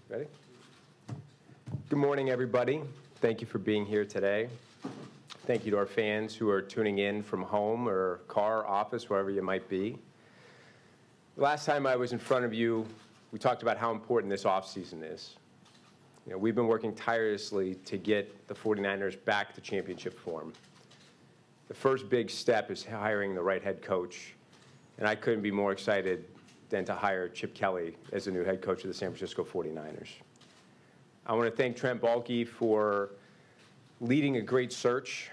Ready? Good morning, everybody. Thank you for being here today. Thank you to our fans who are tuning in from home or car, office, wherever you might be. The last time I was in front of you, we talked about how important this offseason is. You know, we've been working tirelessly to get the 49ers back to championship form. The first big step is hiring the right head coach, and I couldn't be more excited than to hire Chip Kelly as the new head coach of the San Francisco 49ers. I want to thank Trent Baalke for leading a great search,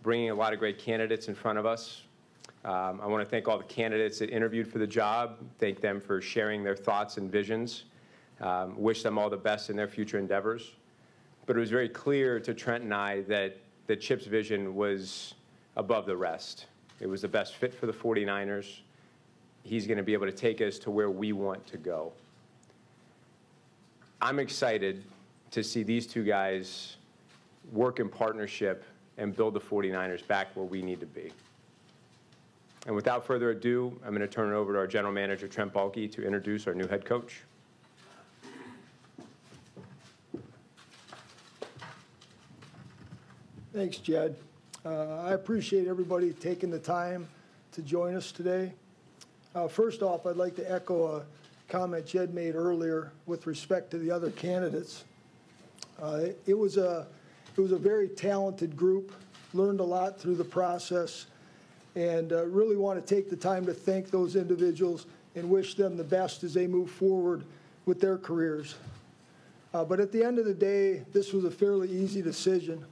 bringing a lot of great candidates in front of us. I want to thank all the candidates that interviewed for the job, thank them for sharing their thoughts and visions, wish them all the best in their future endeavors. But it was very clear to Trent and I that Chip's vision was above the rest. It was the best fit for the 49ers. He's going to be able to take us to where we want to go. I'm excited to see these two guys work in partnership and build the 49ers back where we need to be. And without further ado, I'm going to turn it over to our general manager, Trent Baalke, to introduce our new head coach. Thanks, Jed. I appreciate everybody taking the time to join us today. First off, I'd like to echo a comment Jed made earlier with respect to the other candidates. It was a very talented group, learned a lot through the process, and really want to take the time to thank those individuals and wish them the best as they move forward with their careers. But at the end of the day, this was a fairly easy decision.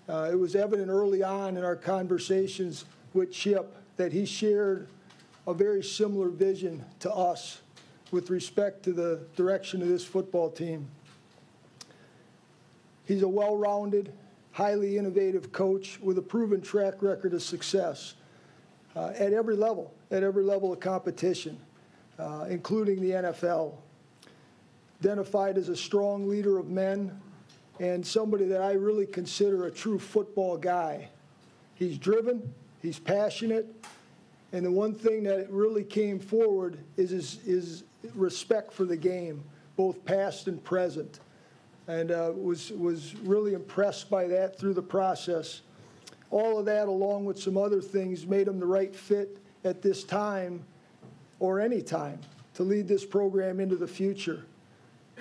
It was evident early on in our conversations with Chip that he shared a very similar vision to us with respect to the direction of this football team. He's a well-rounded, highly innovative coach with a proven track record of success at every level of competition, including the NFL. Identified as a strong leader of men and somebody that I really consider a true football guy. He's driven, he's passionate, and the one thing that really came forward is his respect for the game, both past and present. And was really impressed by that through the process. All of that, along with some other things, made him the right fit at this time or any time to lead this program into the future.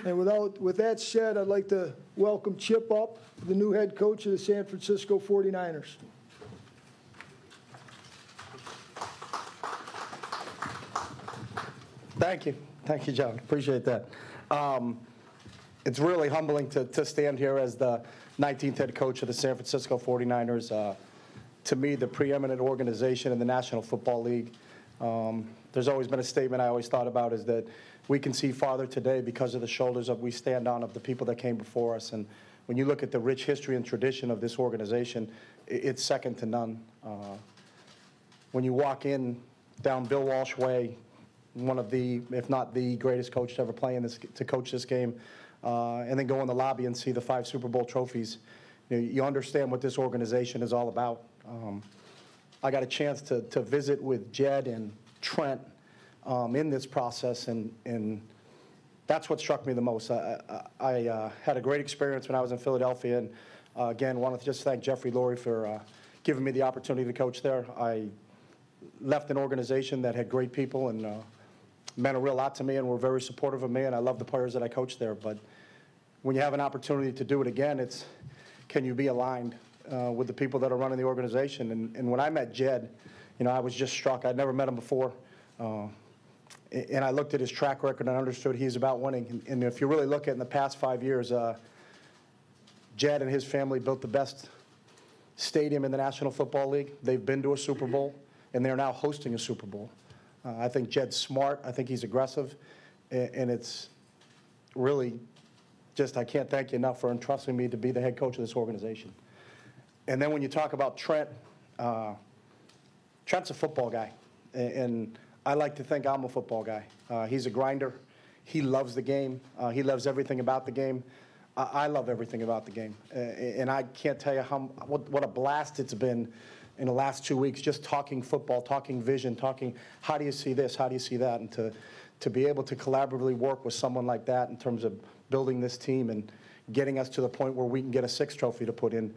And with that said, I'd like to welcome Chip up, the new head coach of the San Francisco 49ers. Thank you, John. Appreciate that. It's really humbling to stand here as the 19th head coach of the San Francisco 49ers. To me, the preeminent organization in the National Football League. There's always been a statement I always thought about is that we can see farther today because of the shoulders we stand on of the people that came before us. And when you look at the rich history and tradition of this organization, it's second to none. When you walk in down Bill Walsh Way, one of the, if not the greatest coach to ever play in this, to coach this game, and then go in the lobby and see the 5 Super Bowl trophies, you understand what this organization is all about. I got a chance to visit with Jed and Trent in this process, and that's what struck me the most. I had a great experience when I was in Philadelphia, and again, wanted to just thank Jeffrey Lurie for giving me the opportunity to coach there. I left an organization that had great people and meant a real lot to me and were very supportive of me, and I love the players that I coached there. But when you have an opportunity to do it again, it's can you be aligned with the people that are running the organization? And when I met Jed, I was just struck. I'd never met him before. And I looked at his track record and understood he's about winning. And if you really look at in the past 5 years, Jed and his family built the best stadium in the National Football League. They've been to a Super Bowl, and they're now hosting a Super Bowl. I think Jed's smart. I think he's aggressive. And it's really just, I can't thank you enough for entrusting me to be the head coach of this organization. And then when you talk about Trent, Trent's a football guy. And I like to think I'm a football guy. He's a grinder. He loves the game. He loves everything about the game. I love everything about the game. And I can't tell you what a blast it's been in the last 2 weeks, just talking football, talking vision, talking how do you see this, how do you see that, and to be able to collaboratively work with someone like that in terms of building this team and getting us to the point where we can get a 6th trophy to put in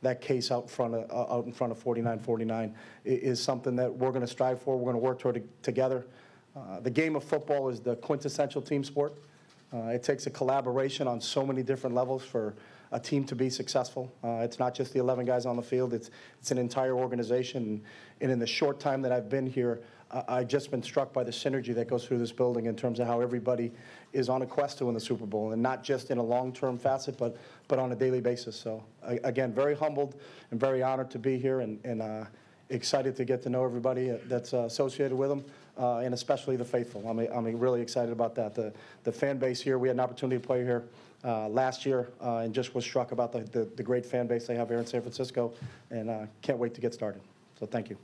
that case out in front of 49-49 is something that we're going to strive for. We're going to work toward together. The game of football is the quintessential team sport. It takes a collaboration on so many different levels for a team to be successful. It's not just the 11 guys on the field. It's an entire organization. And in the short time that I've been here, I've just been struck by the synergy that goes through this building in terms of how everybody is on a quest to win the Super Bowl, and not just in a long-term facet, but on a daily basis. So, again, very humbled and very honored to be here, and excited to get to know everybody that's associated with them, and especially the faithful. I'm really excited about that. The fan base here, we had an opportunity to play here last year, and just was struck about the great fan base they have here in San Francisco, and can't wait to get started. So thank you.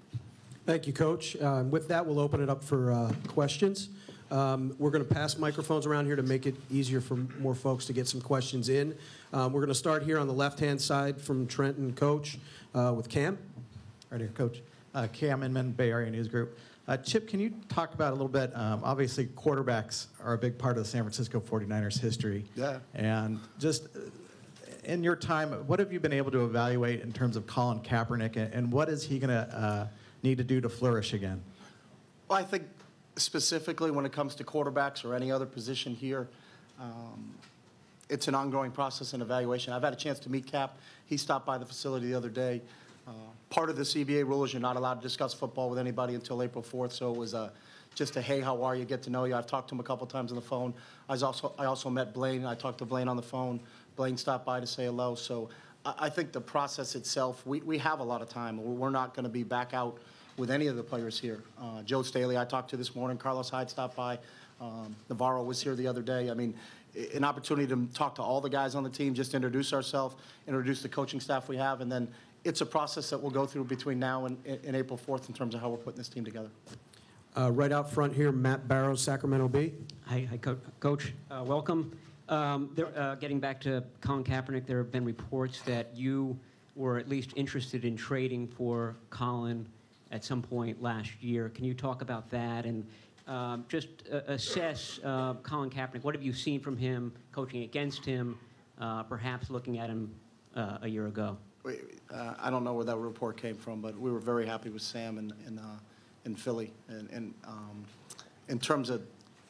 Thank you, Coach. With that, we'll open it up for questions. We're going to pass microphones around here to make it easier for more folks to get some questions in. We're going to start here on the left-hand side from Trenton, Coach, with Cam. Right here, Coach. Cam Inman, Bay Area News Group. Chip, can you talk about a little bit, obviously quarterbacks are a big part of the San Francisco 49ers history. Yeah. And just in your time, what have you been able to evaluate in terms of Colin Kaepernick, and what is he going to need to do to flourish again? Well, I think specifically when it comes to quarterbacks or any other position here, it's an ongoing process and evaluation. I've had a chance to meet Cap. He stopped by the facility the other day. Part of the CBA rule is you're not allowed to discuss football with anybody until April 4th, so it was just a, hey, how are you, get to know you. I've talked to him a couple times on the phone. I also met Blaine. I talked to Blaine on the phone. Blaine stopped by to say hello. So I think the process itself, we have a lot of time. We're not going to be back out with any of the players here. Joe Staley I talked to this morning. Carlos Hyde stopped by. Navarro was here the other day. I mean, an opportunity to talk to all the guys on the team, just introduce ourselves, introduce the coaching staff we have, and then it's a process that we'll go through between now and April 4th in terms of how we're putting this team together. Right out front here, Matt Barrows, Sacramento Bee. Hi, Coach. Welcome. Getting back to Colin Kaepernick, there have been reports that you were at least interested in trading for Colin at some point last year. Can you talk about that and just assess Colin Kaepernick? What have you seen from him, coaching against him, perhaps looking at him a year ago? I don't know where that report came from, but we were very happy with Sam in Philly. And in terms of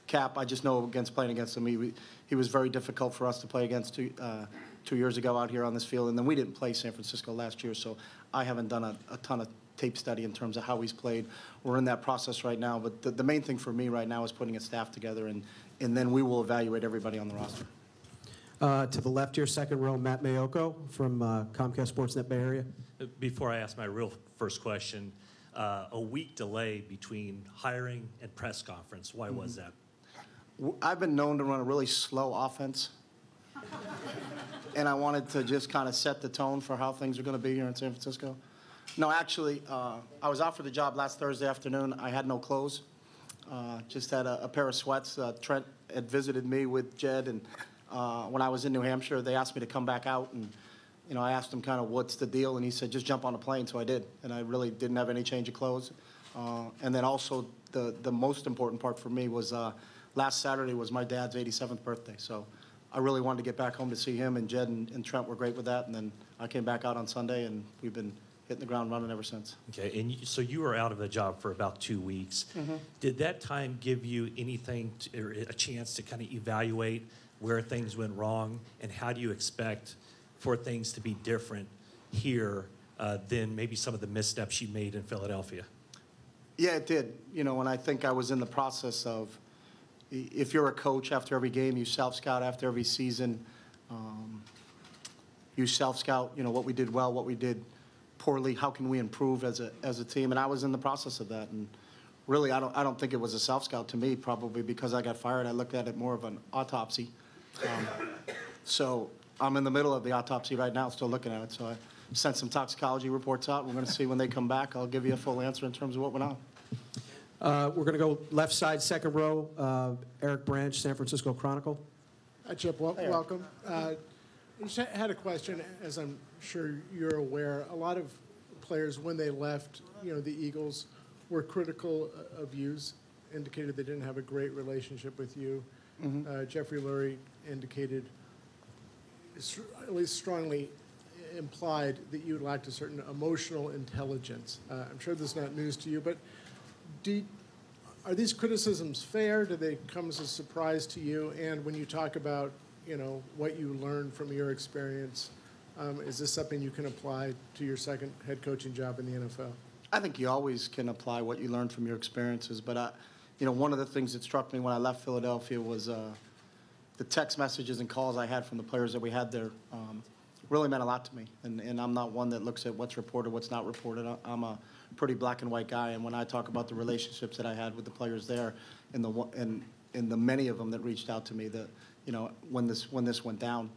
Cap, I just know playing against him, he was very difficult for us to play against 2 years ago out here on this field. And then we didn't play San Francisco last year, so I haven't done a ton of tape study in terms of how he's played. We're in that process right now, but the main thing for me right now is putting a staff together, and then we will evaluate everybody on the roster. To the left here, second row, Matt Mayoko from Comcast Sportsnet Bay Area. Before I ask my real first question, a week delay between hiring and press conference. Why was that? I've been known to run a really slow offense, and I wanted to just kind of set the tone for how things are going to be here in San Francisco. No, actually, I was offered the job last Thursday afternoon. I had no clothes, just had a pair of sweats. Trent had visited me with Jed, and when I was in New Hampshire, they asked me to come back out, and I asked him kind of what's the deal, and he said just jump on a plane, so I did, and I really didn't have any change of clothes. And then also the most important part for me was last Saturday was my dad's 87th birthday, so I really wanted to get back home to see him, and Jed and Trent were great with that, and then I came back out on Sunday, and we've been hitting the ground running ever since. Okay, and so you were out of the job for about 2 weeks. Mm-hmm. Did that time give you anything, or a chance to kind of evaluate where things went wrong, and how do you expect for things to be different here than maybe some of the missteps you made in Philadelphia? Yeah, it did. And I think I was in the process of, if you're a coach after every game, you self-scout after every season. You self-scout, what we did well, what we did poorly, how can we improve as a team? And I was in the process of that. And really, I don't think it was a self-scout to me, probably because I got fired. I looked at it more of an autopsy. So I'm in the middle of the autopsy right now, still looking at it. So I sent some toxicology reports out. We're going to see when they come back. I'll give you a full answer in terms of what went on. We're going to go left side, second row, Eric Branch, San Francisco Chronicle. Hi, Chip. Welcome. I just had a question. As I'm sure you're aware, a lot of players, when they left, the Eagles, were critical of yous indicated they didn't have a great relationship with you. Jeffrey Lurie indicated, at least strongly implied, that you lacked a certain emotional intelligence. I'm sure this is not news to you, but are these criticisms fair? Do they come as a surprise to you? And when you talk about, what you learned from your experience, is this something you can apply to your second head coaching job in the NFL? I think you always can apply what you learned from your experiences, but one of the things that struck me when I left Philadelphia was the text messages and calls I had from the players that we had there really meant a lot to me. And I'm not one that looks at what's reported, what's not reported. I'm a pretty black and white guy, and when I talk about the relationships that I had with the players there, and the many of them that reached out to me, that when this went down,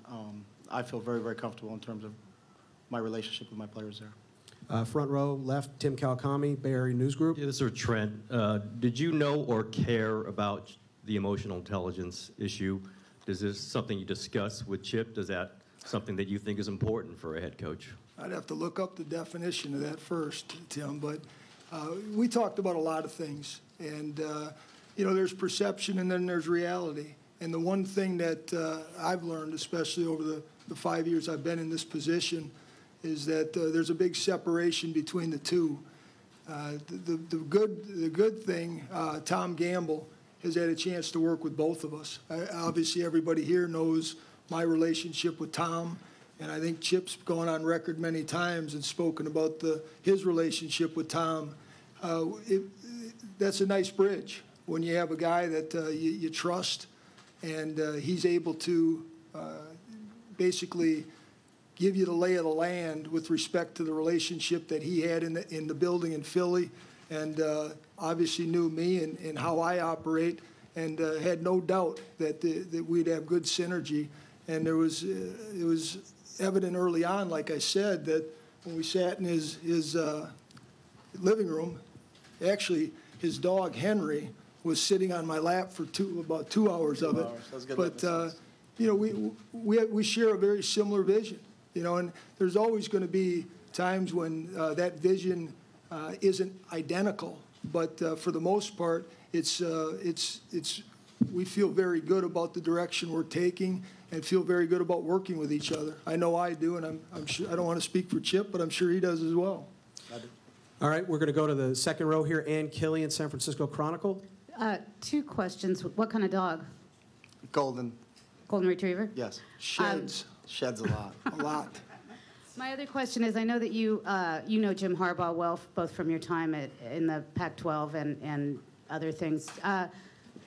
I feel very, very comfortable in terms of my relationship with my players there. Front row left, Tim Kawakami, Bay Area News Group. Yeah, this is Trent. Did you know or care about the emotional intelligence issue? Is this something you discuss with Chip? Is that something that you think is important for a head coach? I'd have to look up the definition of that first, Tim, but we talked about a lot of things. And, there's perception and then there's reality. And the one thing that I've learned, especially over the 5 years I've been in this position, is that there's a big separation between the two. The good thing, Tom Gamble has had a chance to work with both of us. Obviously, everybody here knows my relationship with Tom, and I think Chip's gone on record many times and spoken about his relationship with Tom. That's a nice bridge when you have a guy that you trust, and he's able to basically give you the lay of the land with respect to the relationship that he had in the building in Philly, and obviously knew me and how I operate, and had no doubt that we'd have good synergy. And it was evident early on, like I said, that when we sat in his living room, actually his dog Henry was sitting on my lap for about 2 hours of it. But we share a very similar vision. And there's always going to be times when that vision isn't identical, but for the most part, we feel very good about the direction we're taking and feel very good about working with each other. I know I do, and I'm sure, I don't want to speak for Chip, but I'm sure he does as well. All right, we're going to go to the second row here. Ann Killian, San Francisco Chronicle. 2 questions. What kind of dog? Golden, Retriever? yes. Sheds Sheds a lot. a lot. My other question is, I know that you know Jim Harbaugh well, both from your time in the Pac-12 and other things.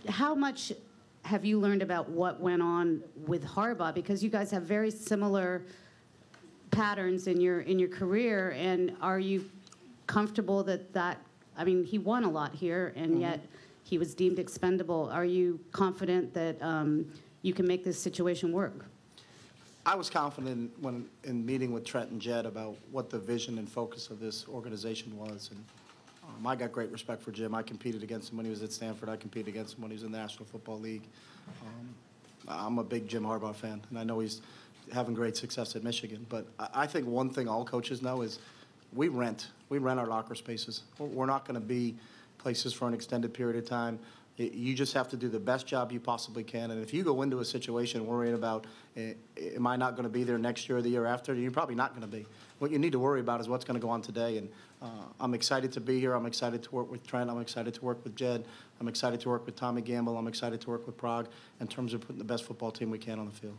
How much have you learned about what went on with Harbaugh? Because you guys have very similar patterns in your career, and are you comfortable that I mean, he won a lot here, and yet he was deemed expendable. Are you confident that you can make this situation work? I was confident in meeting with Trent and Jed about what the vision and focus of this organization was. And I got great respect for Jim. I competed against him when he was at Stanford. I competed against him when he was in the National Football League. I'm a big Jim Harbaugh fan, and I know he's having great success at Michigan. But I think one thing all coaches know is we rent our locker spaces. We're not going to be places for an extended period of time. You just have to do the best job you possibly can. And if you go into a situation worrying about, am I not going to be there next year or the year after, you're probably not going to be. What you need to worry about is what's going to go on today. And I'm excited to be here. I'm excited to work with Trent. I'm excited to work with Jed. I'm excited to work with Tommy Gamble. I'm excited to work with Prague in terms of putting the best football team we can on the field.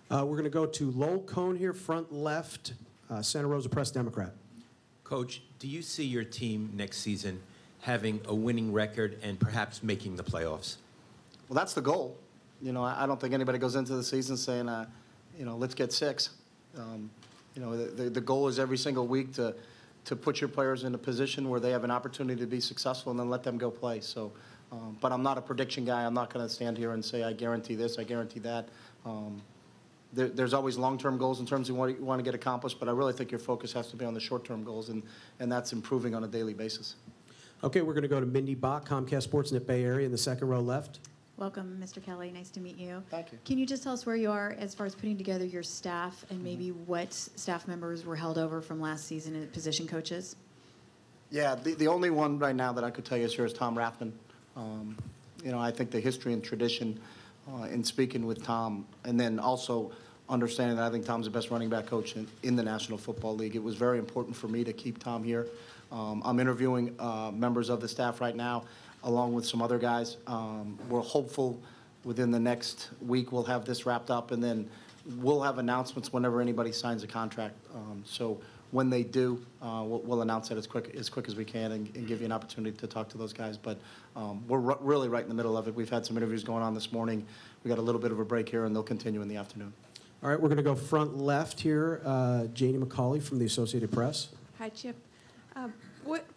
We're going to go to Lowell Cone here, front left, Santa Rosa Press Democrat. Coach, do you see your team next season having a winning record and perhaps making the playoffs? Well, that's the goal. I don't think anybody goes into the season saying, let's get 6. The goal is every single week to put your players in a position where they have an opportunity to be successful and then let them go play. So, but I'm not a prediction guy. I'm not going to stand here and say I guarantee this, I guarantee that. There's always long-term goals in terms of what you want to get accomplished, but I really think your focus has to be on the short-term goals, and that's improving on a daily basis. Okay, we're going to go to Mindy Bach, Comcast Sportsnet Bay Area in the second row left. Welcome, Mr. Kelly. Nice to meet you. Thank you. Can you just tell us where you are as far as putting together your staff and maybe what staff members were held over from last season as position coaches? Yeah, the only one right now that I could tell you is here is Tom Rathman. I think the history and tradition in speaking with Tom, and then also understanding that I think Tom's the best running back coach in the National Football League, it was very important for me to keep Tom here. I'm interviewing members of the staff right now, along with some other guys. We're hopeful within the next week we'll have this wrapped up, and then we'll have announcements whenever anybody signs a contract. So when they do, we'll announce it as quick as we can and give you an opportunity to talk to those guys. But we're really right in the middle of it. We've had some interviews going on this morning. We got a little bit of a break here, and they'll continue in the afternoon. All right, we're going to go front left here. Janie McCauley from the Associated Press. Hi, Chip.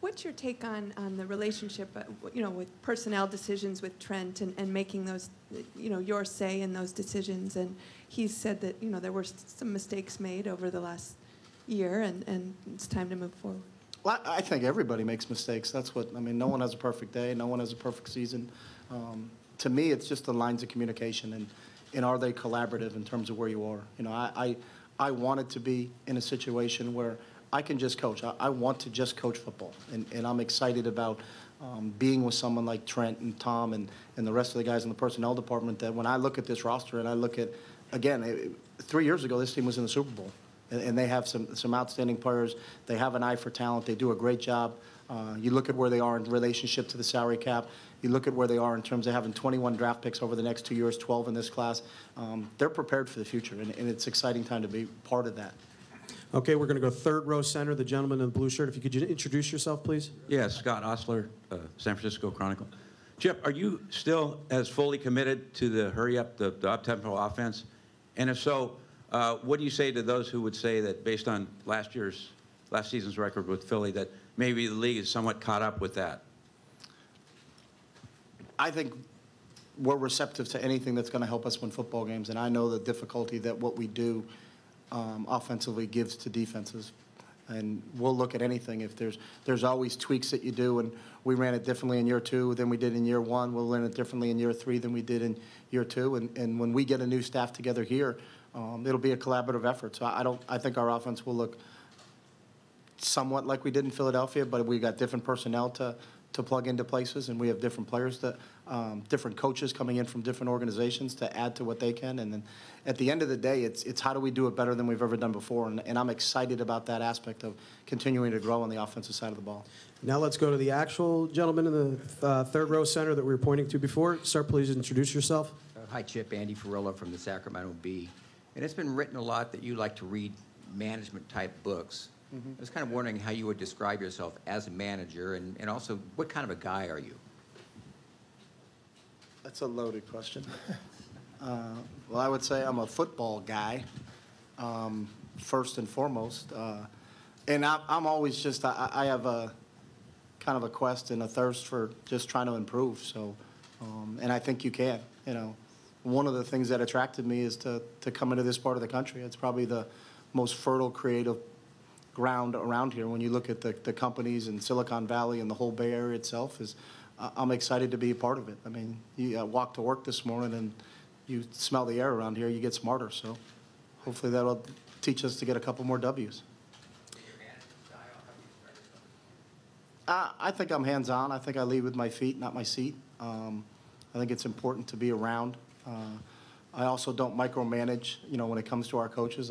What's your take on the relationship, with personnel decisions with Trent and making those, your say in those decisions? And he's said that, there were some mistakes made over the last year, and it's time to move forward. Well, I think everybody makes mistakes. No one has a perfect day. No one has a perfect season. To me, it's just the lines of communication and are they collaborative in terms of where you are? I want it to be in a situation where I can just coach. I want to just coach football, and I'm excited about being with someone like Trent and Tom and the rest of the guys in the personnel department, that when I look at this roster and I look at, again, 3 years ago, this team was in the Super Bowl, and they have some outstanding players. They have an eye for talent. They do a great job. You look at where they are in relationship to the salary cap. You look at where they are in terms of having 21 draft picks over the next 2 years, 12 in this class. They're prepared for the future, and it's an exciting time to be part of that. Okay, we're going to go third row center, the gentleman in the blue shirt. If you could introduce yourself, please. Yeah, Scott Osler, San Francisco Chronicle. Chip, are you still as fully committed to the hurry-up, the up-tempo offense? And if so, what do you say to those who would say that based on last season's record with Philly, that maybe the league is somewhat caught up with that? I think we're receptive to anything that's going to help us win football games, and I know the difficulty that what we do offensively gives to defenses. And we'll look at anything. If there's always tweaks that you do, and we ran it differently in year 2 than we did in year 1. We'll run it differently in year 3 than we did in year 2. And when we get a new staff together here, it'll be a collaborative effort. So I think our offense will look somewhat like we did in Philadelphia, but we got different personnel to plug into places, and we have different players, different coaches coming in from different organizations to add to what they can. And then at the end of the day, it's how do we do it better than we've ever done before, and I'm excited about that aspect of continuing to grow on the offensive side of the ball. Now let's go to the actual gentleman in the third row center that we were pointing to before. Sir, please introduce yourself. Hi, Chip. Andy Ferrillo from the Sacramento Bee. And it's been written a lot that you like to read management-type books. I was kind of wondering how you would describe yourself as a manager, and also what kind of a guy are you? That's a loaded question. Well, I would say I'm a football guy, first and foremost. And I'm always just, I have a kind of a quest and a thirst for just trying to improve. So, and I think you can. One of the things that attracted me is to come into this part of the country. It's probably the most fertile, creative ground around here. When you look at the companies in Silicon Valley and the whole Bay Area itself, I'm excited to be a part of it. I mean, you walk to work this morning and you smell the air around here, you get smarter. So hopefully that'll teach us to get a couple more W's. I think I'm hands-on. I think I lead with my feet, not my seat. I think it's important to be around. I also don't micromanage, when it comes to our coaches.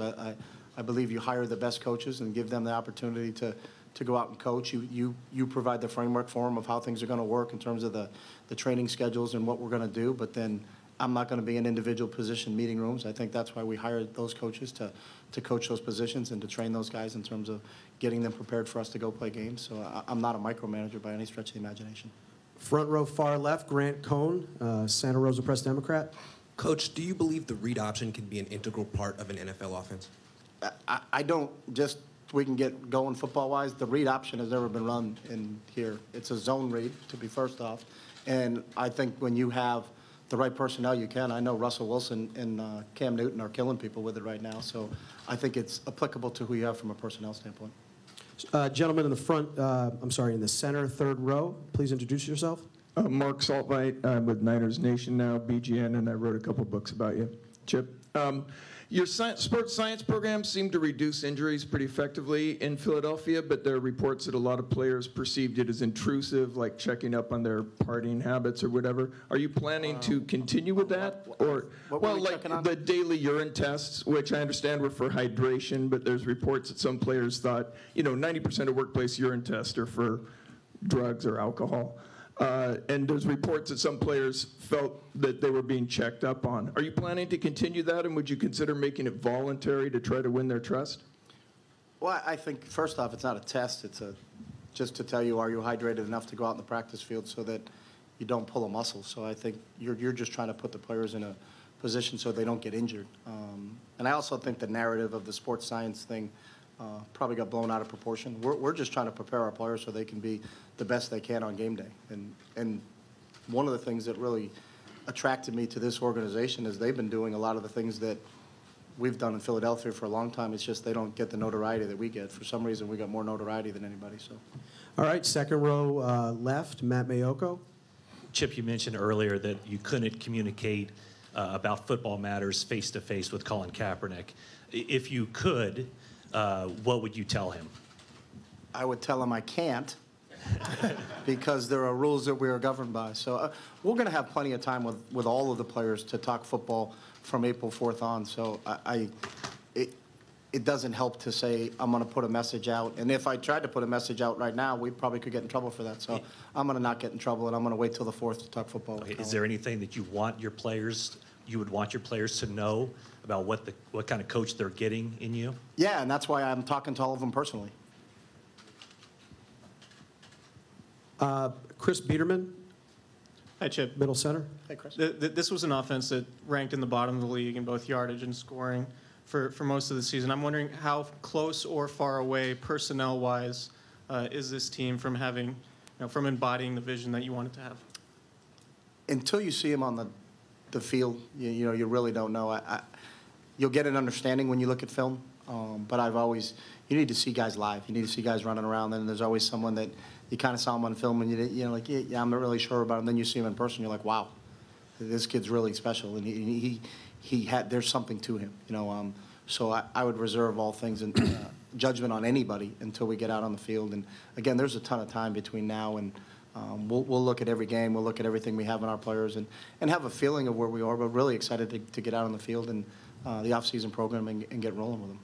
I believe you hire the best coaches and give them the opportunity to go out and coach. You provide the framework for them of how things are going to work in terms of the training schedules and what we're going to do, but then I'm not going to be in individual position meeting rooms. I think that's why we hired those coaches to coach those positions and to train those guys in terms of getting them prepared for us to go play games. So I'm not a micromanager by any stretch of the imagination. Front row far left, Grant Cohn, Santa Rosa Press Democrat. Coach, do you believe the read option can be an integral part of an NFL offense? I don't just, we can get going football-wise. The read option has never been run in here. It's a zone read, to be first off. And I think when you have the right personnel, you can. I know Russell Wilson and Cam Newton are killing people with it right now. So I think it's applicable to who you have from a personnel standpoint. Gentleman in the front, in the center, third row, please introduce yourself. Mark Saltvite. I'm with Niners Nation now, BGN, and I wrote a couple books about you. Chip. Your sports science programs seem to reduce injuries pretty effectively in Philadelphia, but there are reports that a lot of players perceived it as intrusive, like checking up on their partying habits or whatever. Are you planning to continue with that? Or, well, like the daily urine tests, which I understand were for hydration, but there's reports that some players thought, 90% of workplace urine tests are for drugs or alcohol. And there's reports that some players felt that they were being checked up on. Are you planning to continue that, and would you consider making it voluntary to try to win their trust? Well, I think, first off, it's not a test. It's just to tell you, are you hydrated enough to go out in the practice field so that you don't pull a muscle. So I think you're just trying to put the players in a position so they don't get injured. And I also think the narrative of the sports science thing probably got blown out of proportion. We're just trying to prepare our players so they can be the best they can on game day. And one of the things that really attracted me to this organization is they've been doing a lot of the things that we've done in Philadelphia for a long time. It's just they don't get the notoriety that we get. For some reason, we got more notoriety than anybody. So, all right, second row left, Matt Mayoko. Chip, you mentioned earlier that you couldn't communicate about football matters face-to-face with Colin Kaepernick. If you could, what would you tell him? I would tell him I can't because there are rules that we are governed by. So we're going to have plenty of time with all of the players to talk football from April 4th on. So it doesn't help to say I'm going to put a message out. And if I tried to put a message out right now, we probably could get in trouble for that. So I'm going to not get in trouble, and I'm going to wait till the 4th to talk football. Okay. Is there anything that you would want your players to know about what kind of coach they're getting in you? Yeah, and that's why I'm talking to all of them personally. Chris Biederman. Hi, Chip. Middle center. Hey, Chris. This was an offense that ranked in the bottom of the league in both yardage and scoring for most of the season. I'm wondering how close or far away, personnel-wise, is this team from having, from embodying the vision that you want it to have? Until you see them on the field, you really don't know. You'll get an understanding when you look at film, but you need to see guys live. You need to see guys running around, and there's always someone that you kind of saw him on film, and you're like, yeah, I'm not really sure about him. Then you see him in person, you're like, wow, this kid's really special, and there's something to him, So I would reserve all things and judgment on anybody until we get out on the field. And again, there's a ton of time between now and we'll look at every game, we'll look at everything we have in our players, and have a feeling of where we are. But really excited to get out on the field and the off-season program and get rolling with them.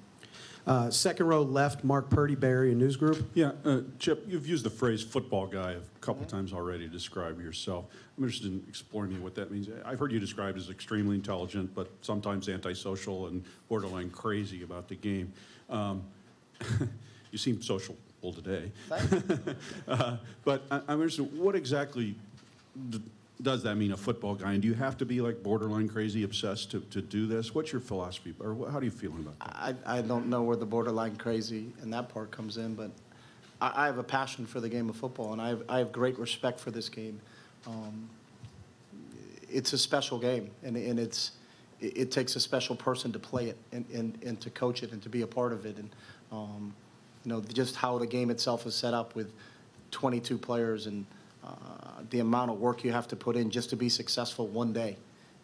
Second row left, Mark Purdy, Bay Area News Group. Yeah, Chip, you've used the phrase football guy a couple times already to describe yourself. I'm interested in exploring what that means. I've heard you described as extremely intelligent, but sometimes antisocial and borderline crazy about the game. You seem sociable today. But I'm interested, what exactly does that mean, a football guy? And do you have to be like borderline crazy obsessed to do this? What's your philosophy, or how do you feel about that? I don't know where the borderline crazy and that part comes in, but I have a passion for the game of football, and I have great respect for this game. It's a special game, and it takes a special person to play it and to coach it and to be a part of it. And just how the game itself is set up with 22 players and the amount of work you have to put in just to be successful one day,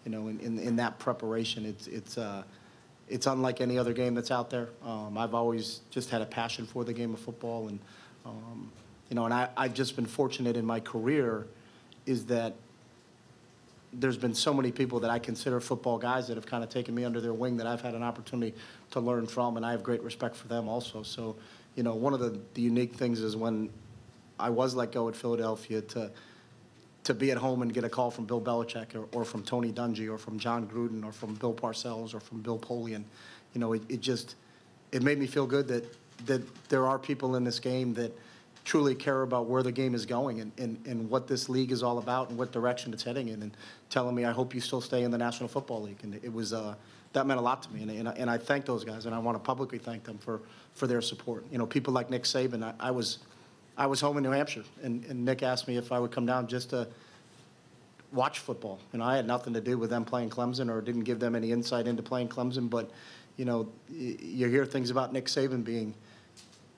in that preparation. It's unlike any other game that's out there. I've always just had a passion for the game of football, and I've just been fortunate in my career is that there's been so many people that I consider football guys that have kind of taken me under their wing that I've had an opportunity to learn from, and I have great respect for them also. So, one of the unique things is when I was let go at Philadelphia to be at home and get a call from Bill Belichick or from Tony Dungy or from John Gruden or from Bill Parcells or from Bill Polian. It made me feel good that there are people in this game that truly care about where the game is going and what this league is all about and what direction it's heading in, and telling me, I hope you still stay in the National Football League. And it was that meant a lot to me, and I thank those guys, and I want to publicly thank them for their support. People like Nick Saban. I was home in New Hampshire, and Nick asked me if I would come down just to watch football. I had nothing to do with them playing Clemson or didn't give them any insight into playing Clemson, but, you hear things about Nick Saban being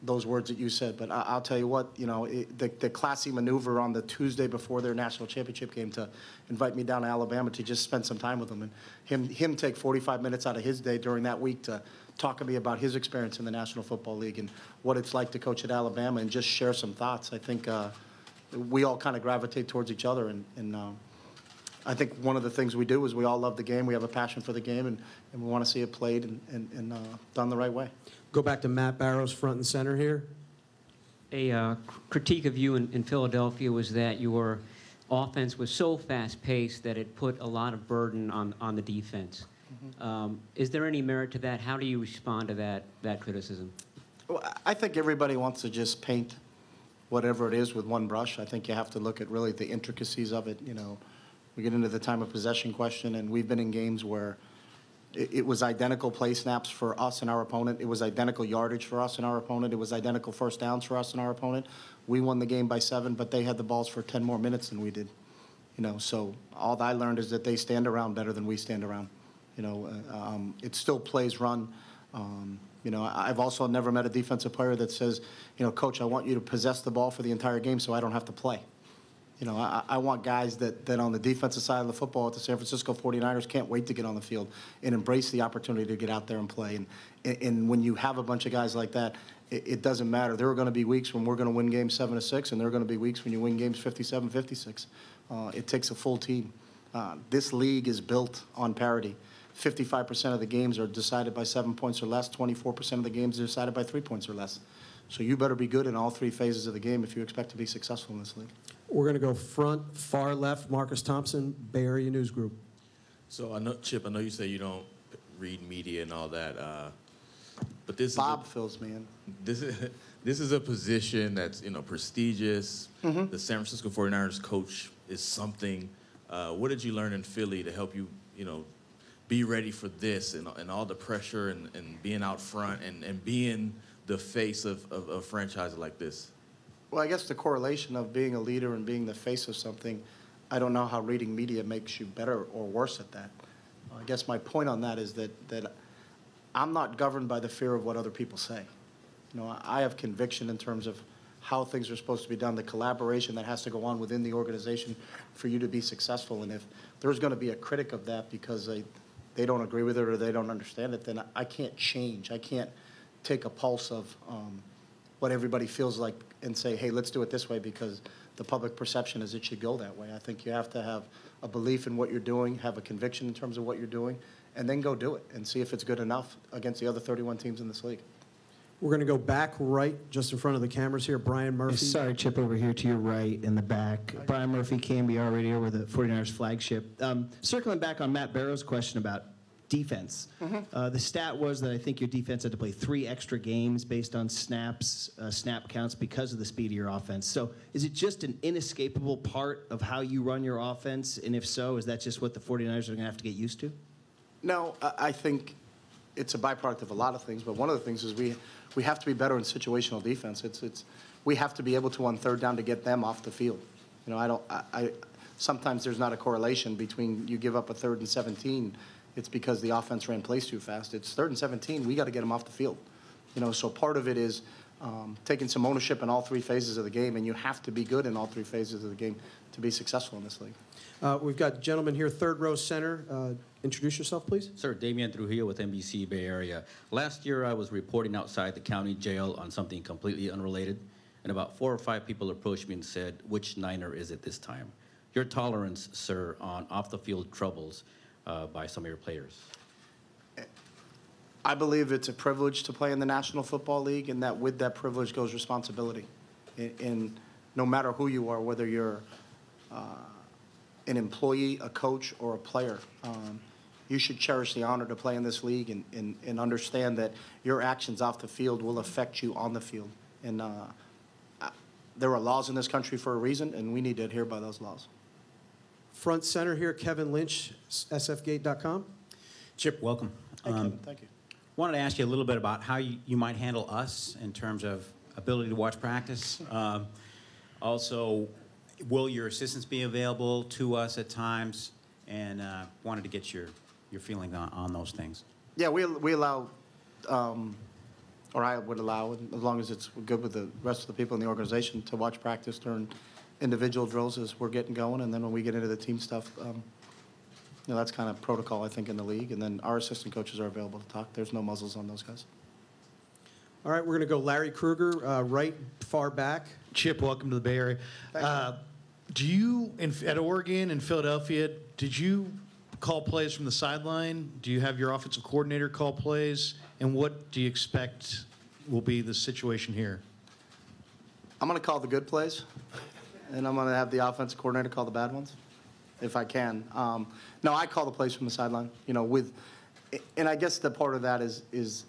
those words that you said, but I'll tell you what, you know, the classy maneuver on the Tuesday before their national championship game to invite me down to Alabama to just spend some time with them, and him take 45 minutes out of his day during that week to talk to me about his experience in the National Football League and what it's like to coach at Alabama and just share some thoughts. I think we all kind of gravitate towards each other, and I think one of the things we do is we all love the game. We have a passion for the game, and we want to see it played and done the right way. Go back to Matt Barrows, front and center here. A critique of you in Philadelphia was that your offense was so fast-paced that it put a lot of burden on the defense. Is there any merit to that? How do you respond to that criticism? Well, I think everybody wants to just paint whatever it is with one brush. I think you have to look at really the intricacies of it. You know, we get into the time of possession question, and we've been in games where it was identical play snaps for us and our opponent. It was identical yardage for us and our opponent. It was identical first downs for us and our opponent. We won the game by 7, but they had the balls for 10 more minutes than we did. You know, so all I learned is that they stand around better than we stand around. You know, it still plays run. You know, I've also never met a defensive player that says, you know, Coach, I want you to possess the ball for the entire game so I don't have to play. You know, I want guys that on the defensive side of the football at the San Francisco 49ers can't wait to get on the field and embrace the opportunity to get out there and play. And when you have a bunch of guys like that, it doesn't matter. There are going to be weeks when we're going to win games 7-6, and there are going to be weeks when you win games 57-56. It takes a full team. This league is built on parity. 55% of the games are decided by 7 points or less. 24% of the games are decided by 3 points or less. So you better be good in all 3 phases of the game if you expect to be successful in this league. We're going to go front, far left, Marcus Thompson, Bay Area News Group. So I know, Chip, I know you say you don't read media and all that, but this Bob fills me in. This is a position that's, you know, prestigious. The San Francisco 49ers coach is something. What did you learn in Philly to help you, you know, be ready for this and all the pressure and being out front and being the face of a franchise like this? Well, I guess the correlation of being a leader and being the face of something, I don't know how reading media makes you better or worse at that. I guess my point on that is that I'm not governed by the fear of what other people say. You know, I have conviction in terms of how things are supposed to be done, the collaboration that has to go on within the organization for you to be successful. And if there's going to be a critic of that because they don't agree with it or they don't understand it, then I can't change. I can't take a pulse of what everybody feels like and say, hey, let's do it this way because the public perception is it should go that way. I think you have to have a belief in what you're doing, have a conviction in terms of what you're doing, and then go do it and see if it's good enough against the other 31 teams in this league. We're going to go back right, just in front of the cameras here, Brian Murphy. Sorry, Chip, over here to your right in the back. Brian Murphy, KMBR Radio, we're the 49ers flagship. Circling back on Matt Barrows' question about defense. The stat was that I think your defense had to play 3 extra games based on snaps, snap counts because of the speed of your offense. So is it just an inescapable part of how you run your offense? And if so, is that just what the 49ers are going to have to get used to? No, I think it's a byproduct of a lot of things, but one of the things is we have to be better in situational defense. We have to be able to on third down to get them off the field. You know, sometimes there's not a correlation between you give up a 3rd and 17. It's because the offense ran plays too fast. It's 3rd and 17. We got to get them off the field. You know, so part of it is taking some ownership in all 3 phases of the game, and you have to be good in all 3 phases of the game to be successful in this league. We've got a gentleman here, 3rd row center. Introduce yourself, please. Sir, Damian Trujillo with NBC Bay Area. Last year, I was reporting outside the county jail on something completely unrelated, and about 4 or 5 people approached me and said, which Niner is it this time? Your tolerance, sir, on off-the-field troubles by some of your players? I believe it's a privilege to play in the National Football League, and that with that privilege goes responsibility. And no matter who you are, whether you're an employee, a coach, or a player, you should cherish the honor to play in this league and understand that your actions off the field will affect you on the field. And there are laws in this country for a reason, and we need to adhere by those laws. Front center here, Kevin Lynch, sfgate.com. Chip, welcome. Hey, Kevin, thank you. Wanted to ask you a little bit about how you might handle us in terms of ability to watch practice. Also, will your assistants be available to us at times? And wanted to get your feeling on those things. Yeah, we allow or I would allow, as long as it's good with the rest of the people in the organization, to watch practice during individual drills as we're getting going, and then when we get into the team stuff, that's kind of protocol, I think, in the league. And then our assistant coaches are available to talk. There's no muzzles on those guys. All right, we're going to go Larry Krueger, right far back. Chip, welcome to the Bay Area. Do you, at Oregon and Philadelphia, did you call plays from the sideline? Do you have your offensive coordinator call plays? And what do you expect will be the situation here? I'm going to call the good plays, and I'm going to have the offensive coordinator call the bad ones, if I can. No, I call the plays from the sideline. And I guess the part of that is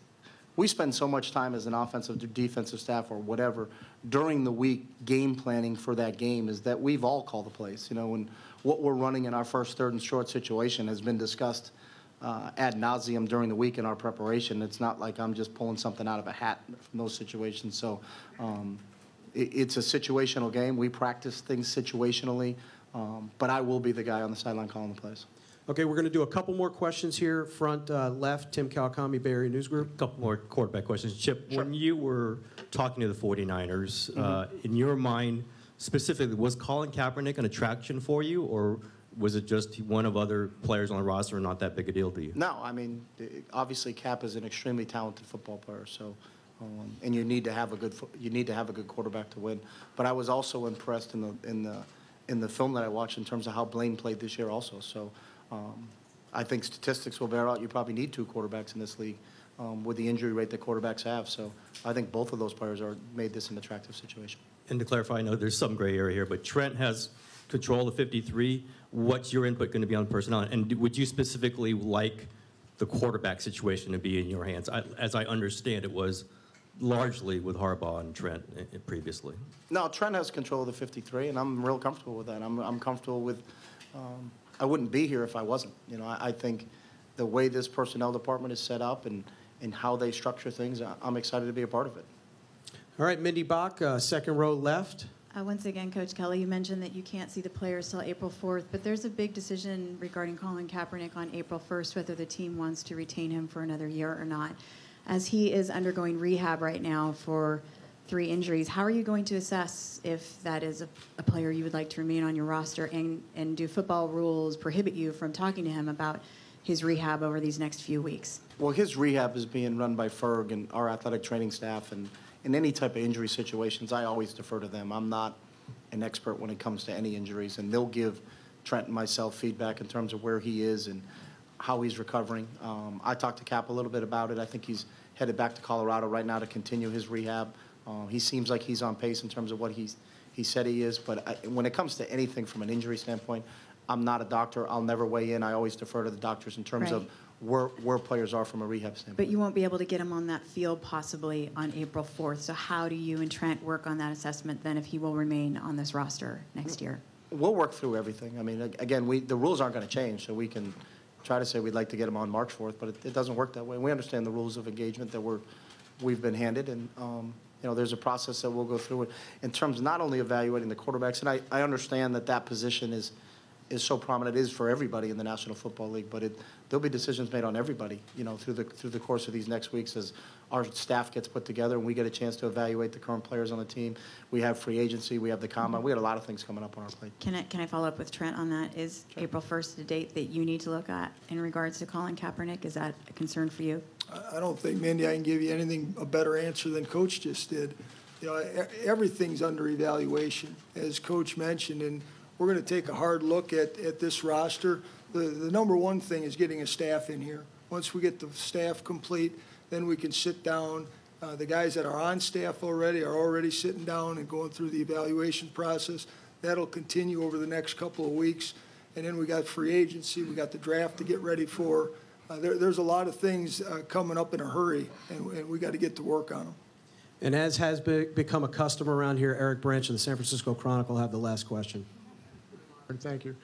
we spend so much time as an offensive or defensive staff or whatever during the week game planning for that game, is that we've all called the plays. And what we're running in our first, third, and short situation has been discussed ad nauseum during the week in our preparation. It's not like I'm just pulling something out of a hat from those situations. So it's a situational game. We practice things situationally, but I will be the guy on the sideline calling the plays. Okay, we're going to do a couple more questions here. Front left, Tim Kawakami, Bay Area News Group. A couple more quarterback questions. Chip, when you were talking to the 49ers, in your mind, specifically, was Colin Kaepernick an attraction for you, or was it just one of other players on the roster and not that big a deal to you? No, I mean, obviously Cap is an extremely talented football player, so and you need to have a good quarterback to win. But I was also impressed in the film that I watched in terms of how Blaine played this year also. So I think statistics will bear out. You probably need two quarterbacks in this league with the injury rate that quarterbacks have. So I think both of those players made this an attractive situation. And to clarify, I know there's some gray area here, but Trent has control of 53. What's your input going to be on personnel? And would you specifically like the quarterback situation to be in your hands? As I understand, it was largely with Harbaugh and Trent previously. No, Trent has control of the 53, and I'm real comfortable with that. I'm comfortable with I wouldn't be here if I wasn't. I think the way this personnel department is set up and how they structure things, I'm excited to be a part of it. All right, Mindy Bach, second row left. Once again, Coach Kelly, you mentioned that you can't see the players till April 4th, but there's a big decision regarding Colin Kaepernick on April 1st, whether the team wants to retain him for another year or not. As he is undergoing rehab right now for 3 injuries, how are you going to assess if that is a player you would like to remain on your roster, and do football rules prohibit you from talking to him about his rehab over these next few weeks? Well, his rehab is being run by Ferg and our athletic training staff, and in any type of injury situations, I always defer to them. I'm not an expert when it comes to any injuries, and they'll give Trent and myself feedback in terms of where he is and how he's recovering. I talked to Cap a little bit about it. I think he's headed back to Colorado right now to continue his rehab. He seems like he's on pace in terms of what he said he is, but when it comes to anything from an injury standpoint, I'm not a doctor. I'll never weigh in. I always defer to the doctors in terms of where players are from a rehab standpoint. But you won't be able to get him on that field possibly on April 4th. So how do you and Trent work on that assessment then if he will remain on this roster next year? We'll work through everything. I mean, again, the rules aren't going to change, so we can try to say we'd like to get him on March 4th, but it doesn't work that way. We understand the rules of engagement that we've been handed, and there's a process that we'll go through it in terms of not only evaluating the quarterbacks, and I understand that position is so prominent, it is for everybody in the National Football League, but there'll be decisions made on everybody, through the course of these next weeks as our staff gets put together and we get a chance to evaluate the current players on the team. We have free agency, we have the combine, we got a lot of things coming up on our plate. Can I follow up with Trent on that? Is April 1st the date that you need to look at in regards to Colin Kaepernick? Is that a concern for you? I don't think, Mindy, I can give you a better answer than Coach just did. Everything's under evaluation, as Coach mentioned, and we're going to take a hard look at this roster. The number one thing is getting a staff in here. Once we get the staff complete, then we can sit down. The guys that are on staff already are already sitting down and going through the evaluation process. That'll continue over the next couple of weeks. And then we got free agency. We got the draft to get ready for. There's a lot of things coming up in a hurry, and we got to get to work on them. And as has become a custom around here, Eric Branch of the San Francisco Chronicle have the last question. Thank you.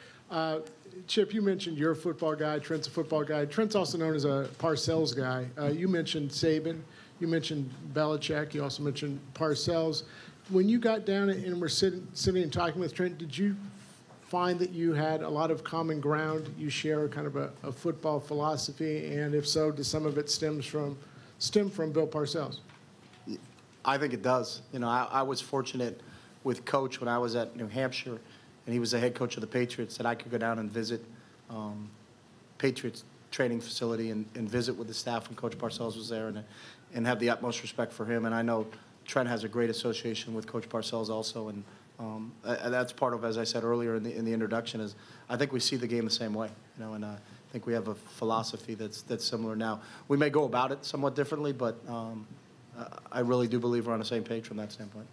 Chip, you mentioned you're a football guy. Trent's a football guy. Trent's also known as a Parcells guy. You mentioned Saban. You mentioned Belichick. You also mentioned Parcells. When you got down and were sitting and talking with Trent, did you find that you had a lot of common ground? You share kind of a football philosophy, and if so, does some of it stem from Bill Parcells? I think it does. You know, I was fortunate with Coach when I was at New Hampshire, and he was the head coach of the Patriots, that I could go down and visit Patriots training facility and visit with the staff when Coach Parcells was there, and have the utmost respect for him. And I know Trent has a great association with Coach Parcells also, and that's part of, as I said earlier in the introduction, is I think we see the game the same way, you know, and I think we have a philosophy that's similar now. We may go about it somewhat differently, but I really do believe we're on the same page from that standpoint.